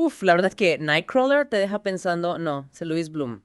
Uf, la verdad es que Nightcrawler te deja pensando, no, es Louis Bloom.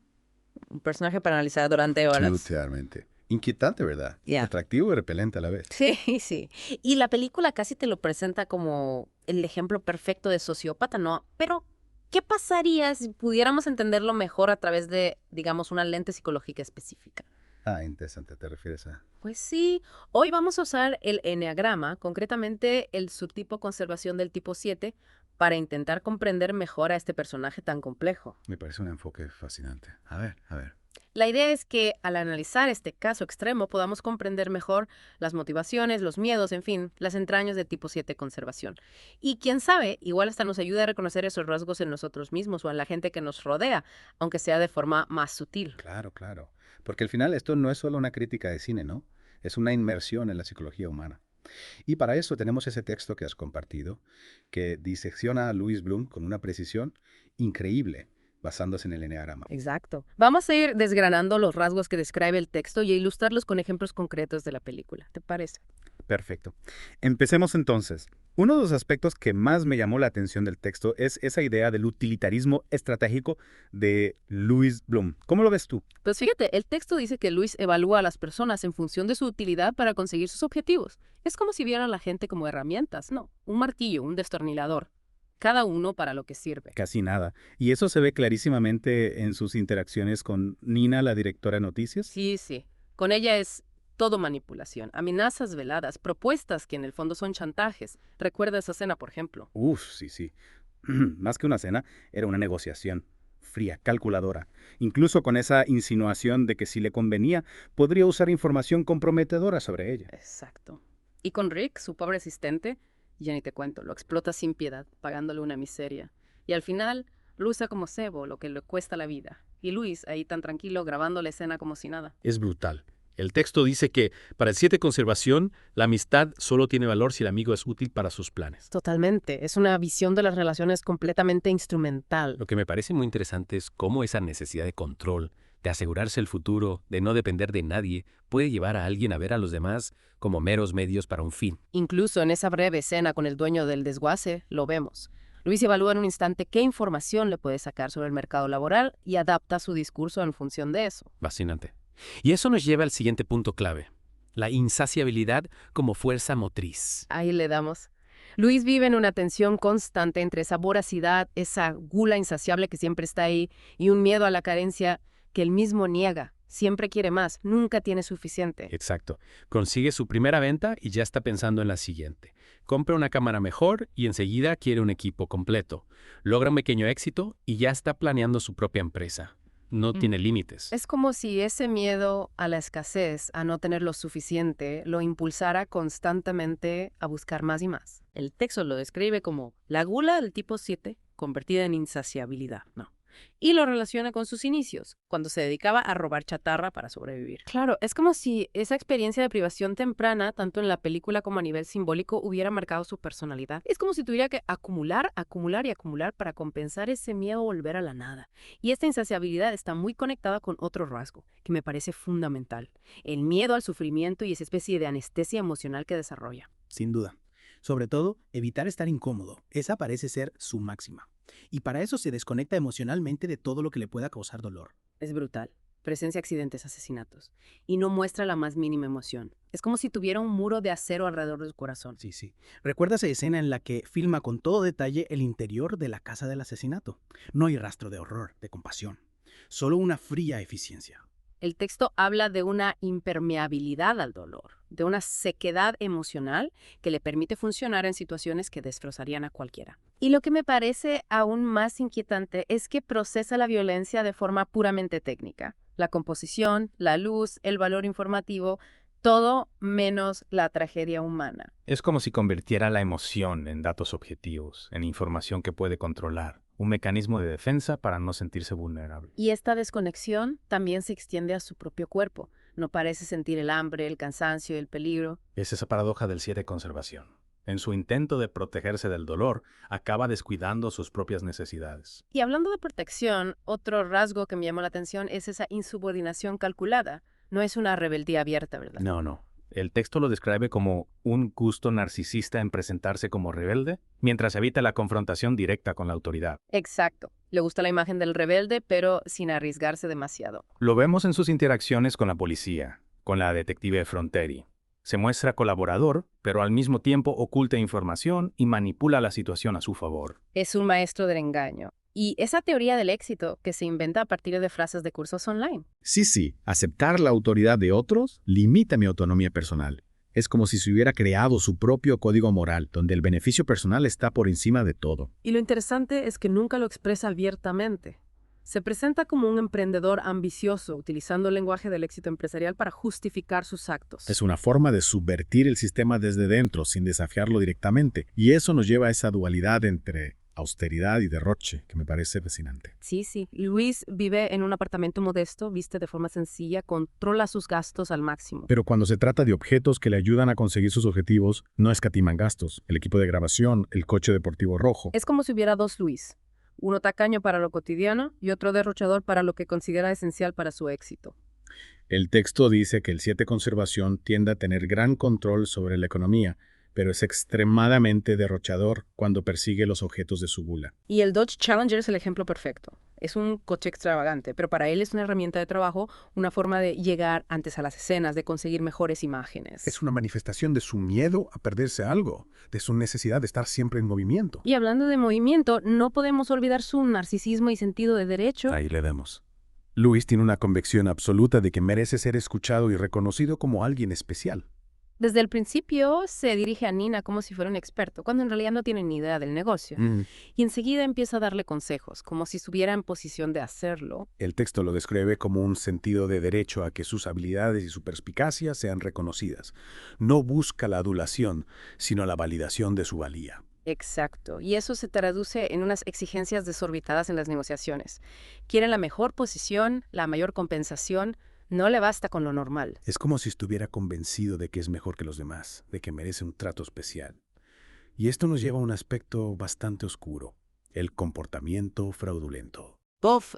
Un personaje para analizar durante horas. Totalmente. Inquietante, ¿verdad? Ya. Atractivo y repelente a la vez. Sí, sí. Y la película casi te lo presenta como el ejemplo perfecto de sociópata, ¿no? Pero, ¿qué pasaría si pudiéramos entenderlo mejor a través de, digamos, una lente psicológica específica? Ah, interesante, ¿te refieres a...? Pues sí, hoy vamos a usar el eneagrama, concretamente el subtipo conservación del tipo 7, para intentar comprender mejor a este personaje tan complejo. Me parece un enfoque fascinante. A ver, a ver. La idea es que al analizar este caso extremo podamos comprender mejor las motivaciones, los miedos, en fin, las entrañas del tipo 7 conservación. Y quién sabe, igual hasta nos ayuda a reconocer esos rasgos en nosotros mismos o en la gente que nos rodea, aunque sea de forma más sutil. Claro, claro. Porque al final esto no es solo una crítica de cine, ¿no? Es una inmersión en la psicología humana. Y para eso tenemos ese texto que has compartido, que disecciona a Louis Bloom con una precisión increíble, basándose en el eneagrama. Exacto. Vamos a ir desgranando los rasgos que describe el texto y a ilustrarlos con ejemplos concretos de la película. ¿Te parece? Perfecto. Empecemos entonces. Uno de los aspectos que más me llamó la atención del texto es esa idea del utilitarismo estratégico de Louis Bloom. ¿Cómo lo ves tú? Pues fíjate, el texto dice que Luis evalúa a las personas en función de su utilidad para conseguir sus objetivos. Es como si viera a la gente como herramientas, no, un martillo, un destornillador, cada uno para lo que sirve. Casi nada. Y eso se ve clarísimamente en sus interacciones con Nina, la directora de noticias. Sí, sí, con ella es todo manipulación, amenazas veladas, propuestas que en el fondo son chantajes. Recuerda esa escena, por ejemplo. Uf, sí, sí. Más que una cena, era una negociación. Fría, calculadora. Incluso con esa insinuación de que si le convenía, podría usar información comprometedora sobre ella. Exacto. Y con Rick, su pobre asistente, ya ni te cuento, lo explota sin piedad, pagándole una miseria. Y al final, lo usa como cebo, lo que le cuesta la vida. Y Luis, ahí tan tranquilo, grabando la escena como si nada. Es brutal. El texto dice que para el 7 conservación, la amistad solo tiene valor si el amigo es útil para sus planes. Totalmente. Es una visión de las relaciones completamente instrumental. Lo que me parece muy interesante es cómo esa necesidad de control, de asegurarse el futuro, de no depender de nadie, puede llevar a alguien a ver a los demás como meros medios para un fin. Incluso en esa breve escena con el dueño del desguace, lo vemos. Luis evalúa en un instante qué información le puede sacar sobre el mercado laboral y adapta su discurso en función de eso. Fascinante. Y eso nos lleva al siguiente punto clave, la insaciabilidad como fuerza motriz. Ahí le damos. Luis vive en una tensión constante entre esa voracidad, esa gula insaciable que siempre está ahí, y un miedo a la carencia que él mismo niega. Siempre quiere más, nunca tiene suficiente. Exacto. Consigue su primera venta y ya está pensando en la siguiente. Compra una cámara mejor y enseguida quiere un equipo completo. Logra un pequeño éxito y ya está planeando su propia empresa. No tiene límites. Es como si ese miedo a la escasez, a no tener lo suficiente, lo impulsara constantemente a buscar más y más. El texto lo describe como la gula del tipo 7 convertida en insaciabilidad, ¿no? Y lo relaciona con sus inicios, cuando se dedicaba a robar chatarra para sobrevivir. Claro, es como si esa experiencia de privación temprana, tanto en la película como a nivel simbólico, hubiera marcado su personalidad. Es como si tuviera que acumular, acumular y acumular para compensar ese miedo a volver a la nada. Y esta insaciabilidad está muy conectada con otro rasgo, que me parece fundamental, el miedo al sufrimiento y esa especie de anestesia emocional que desarrolla. Sin duda. Sobre todo, evitar estar incómodo. Esa parece ser su máxima. Y para eso se desconecta emocionalmente de todo lo que le pueda causar dolor. Es brutal. Presencia accidentes, asesinatos. Y no muestra la más mínima emoción. Es como si tuviera un muro de acero alrededor de su corazón. Sí, sí. ¿Recuerda esa escena en la que filma con todo detalle el interior de la casa del asesinato? No hay rastro de horror, de compasión. Solo una fría eficiencia. El texto habla de una impermeabilidad al dolor, de una sequedad emocional que le permite funcionar en situaciones que destrozarían a cualquiera. Y lo que me parece aún más inquietante es que procesa la violencia de forma puramente técnica. La composición, la luz, el valor informativo, todo menos la tragedia humana. Es como si convirtiera la emoción en datos objetivos, en información que puede controlar, un mecanismo de defensa para no sentirse vulnerable. Y esta desconexión también se extiende a su propio cuerpo. No parece sentir el hambre, el cansancio, el peligro. Es esa paradoja del 7 conservación. En su intento de protegerse del dolor, acaba descuidando sus propias necesidades. Y hablando de protección, otro rasgo que me llamó la atención es esa insubordinación calculada. No es una rebeldía abierta, ¿verdad? No, no. El texto lo describe como un gusto narcisista en presentarse como rebelde, mientras evita la confrontación directa con la autoridad. Exacto. Le gusta la imagen del rebelde, pero sin arriesgarse demasiado. Lo vemos en sus interacciones con la policía, con la detective Fronteri. Se muestra colaborador, pero al mismo tiempo oculta información y manipula la situación a su favor. Es un maestro del engaño. Y esa teoría del éxito que se inventa a partir de frases de cursos online. Sí, aceptar la autoridad de otros limita mi autonomía personal. Es como si se hubiera creado su propio código moral, donde el beneficio personal está por encima de todo. Y lo interesante es que nunca lo expresa abiertamente. Se presenta como un emprendedor ambicioso, utilizando el lenguaje del éxito empresarial para justificar sus actos. Es una forma de subvertir el sistema desde dentro, sin desafiarlo directamente. Y eso nos lleva a esa dualidad entre austeridad y derroche, que me parece fascinante. Sí. Luis vive en un apartamento modesto, viste de forma sencilla, controla sus gastos al máximo. Pero cuando se trata de objetos que le ayudan a conseguir sus objetivos, no escatiman gastos. El equipo de grabación, el coche deportivo rojo. Es como si hubiera dos Luis. Uno tacaño para lo cotidiano y otro derrochador para lo que considera esencial para su éxito. El texto dice que el 7 conservación tiende a tener gran control sobre la economía, pero es extremadamente derrochador cuando persigue los objetos de su gula. Y el Dodge Challenger es el ejemplo perfecto. Es un coche extravagante, pero para él es una herramienta de trabajo, una forma de llegar antes a las escenas, de conseguir mejores imágenes. Es una manifestación de su miedo a perderse algo, de su necesidad de estar siempre en movimiento. Y hablando de movimiento, no podemos olvidar su narcisismo y sentido de derecho. Ahí le damos. Luis tiene una convicción absoluta de que merece ser escuchado y reconocido como alguien especial. Desde el principio se dirige a Nina como si fuera un experto, cuando en realidad no tiene ni idea del negocio. Y enseguida empieza a darle consejos, como si estuviera en posición de hacerlo. El texto lo describe como un sentido de derecho a que sus habilidades y su perspicacia sean reconocidas. No busca la adulación, sino la validación de su valía. Exacto. Y eso se traduce en unas exigencias desorbitadas en las negociaciones. Quieren la mejor posición, la mayor compensación. No le basta con lo normal. Es como si estuviera convencido de que es mejor que los demás, de que merece un trato especial. Y esto nos lleva a un aspecto bastante oscuro, el comportamiento fraudulento.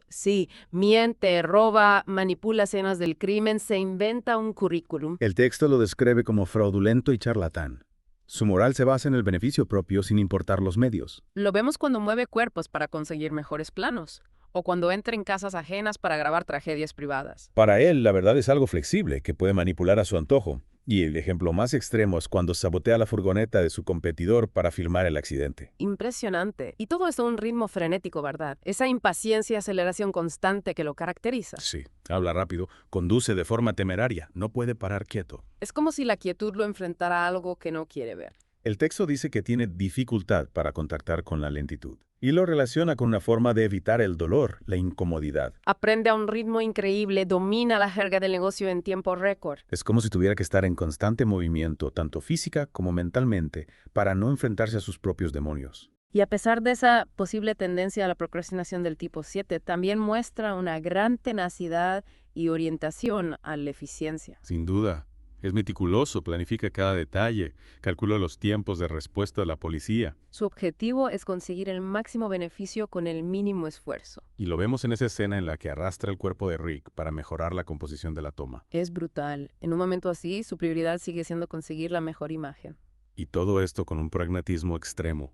Sí, miente, roba, manipula escenas del crimen, se inventa un currículum. El texto lo describe como fraudulento y charlatán. Su moral se basa en el beneficio propio sin importar los medios. Lo vemos cuando mueve cuerpos para conseguir mejores planos, o cuando entra en casas ajenas para grabar tragedias privadas. Para él, la verdad es algo flexible, que puede manipular a su antojo. Y el ejemplo más extremo es cuando sabotea la furgoneta de su competidor para filmar el accidente. Impresionante. Y todo esto a un ritmo frenético, ¿verdad? Esa impaciencia y aceleración constante que lo caracteriza. Sí, habla rápido, conduce de forma temeraria, no puede parar quieto. Es como si la quietud lo enfrentara a algo que no quiere ver. El texto dice que tiene dificultad para contactar con la lentitud y lo relaciona con una forma de evitar el dolor, la incomodidad. Aprende a un ritmo increíble, domina la jerga del negocio en tiempo récord. Es como si tuviera que estar en constante movimiento, tanto física como mentalmente, para no enfrentarse a sus propios demonios. Y a pesar de esa posible tendencia a la procrastinación del tipo 7, también muestra una gran tenacidad y orientación a la eficiencia. Sin duda. Es meticuloso, planifica cada detalle, calcula los tiempos de respuesta de la policía. Su objetivo es conseguir el máximo beneficio con el mínimo esfuerzo. Y lo vemos en esa escena en la que arrastra el cuerpo de Rick para mejorar la composición de la toma. Es brutal. En un momento así, su prioridad sigue siendo conseguir la mejor imagen. Y todo esto con un pragmatismo extremo.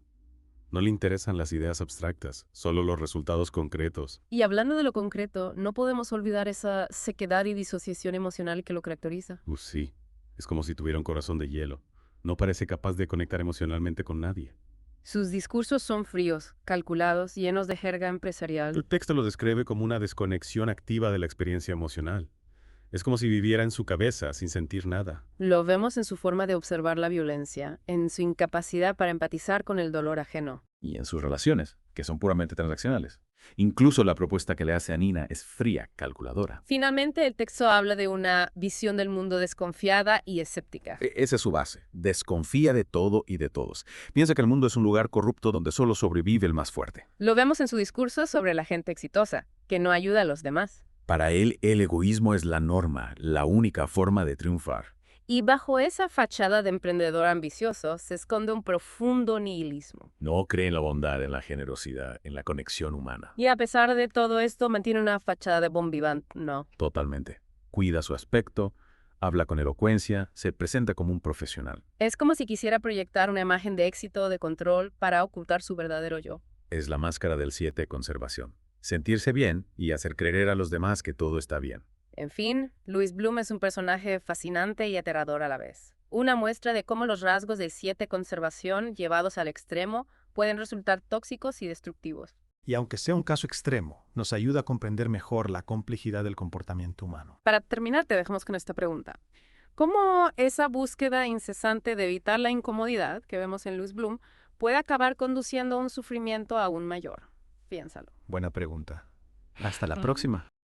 No le interesan las ideas abstractas, solo los resultados concretos. Y hablando de lo concreto, no podemos olvidar esa sequedad y disociación emocional que lo caracteriza. Sí, es como si tuviera un corazón de hielo. No parece capaz de conectar emocionalmente con nadie. Sus discursos son fríos, calculados, llenos de jerga empresarial. El texto lo describe como una desconexión activa de la experiencia emocional. Es como si viviera en su cabeza, sin sentir nada. Lo vemos en su forma de observar la violencia, en su incapacidad para empatizar con el dolor ajeno. Y en sus relaciones, que son puramente transaccionales. Incluso la propuesta que le hace a Nina es fría, calculadora. Finalmente, el texto habla de una visión del mundo desconfiada y escéptica. Esa es su base. Desconfía de todo y de todos. Piensa que el mundo es un lugar corrupto donde solo sobrevive el más fuerte. Lo vemos en su discurso sobre la gente exitosa, que no ayuda a los demás. Para él, el egoísmo es la norma, la única forma de triunfar. Y bajo esa fachada de emprendedor ambicioso se esconde un profundo nihilismo. No cree en la bondad, en la generosidad, en la conexión humana. Y a pesar de todo esto, mantiene una fachada de bon vivant, ¿no? Totalmente. Cuida su aspecto, Habla con elocuencia, se presenta como un profesional. Es como si quisiera proyectar una imagen de éxito, de control, para ocultar su verdadero yo. Es la máscara del 7, conservación. Sentirse bien y hacer creer a los demás que todo está bien. En fin, Louis Bloom es un personaje fascinante y aterrador a la vez. Una muestra de cómo los rasgos del 7 conservación, llevados al extremo, pueden resultar tóxicos y destructivos. Y aunque sea un caso extremo, nos ayuda a comprender mejor la complejidad del comportamiento humano. Para terminar, te dejamos con esta pregunta. ¿Cómo esa búsqueda incesante de evitar la incomodidad que vemos en Louis Bloom puede acabar conduciendo a un sufrimiento aún mayor? Piénsalo. Buena pregunta. Hasta la próxima.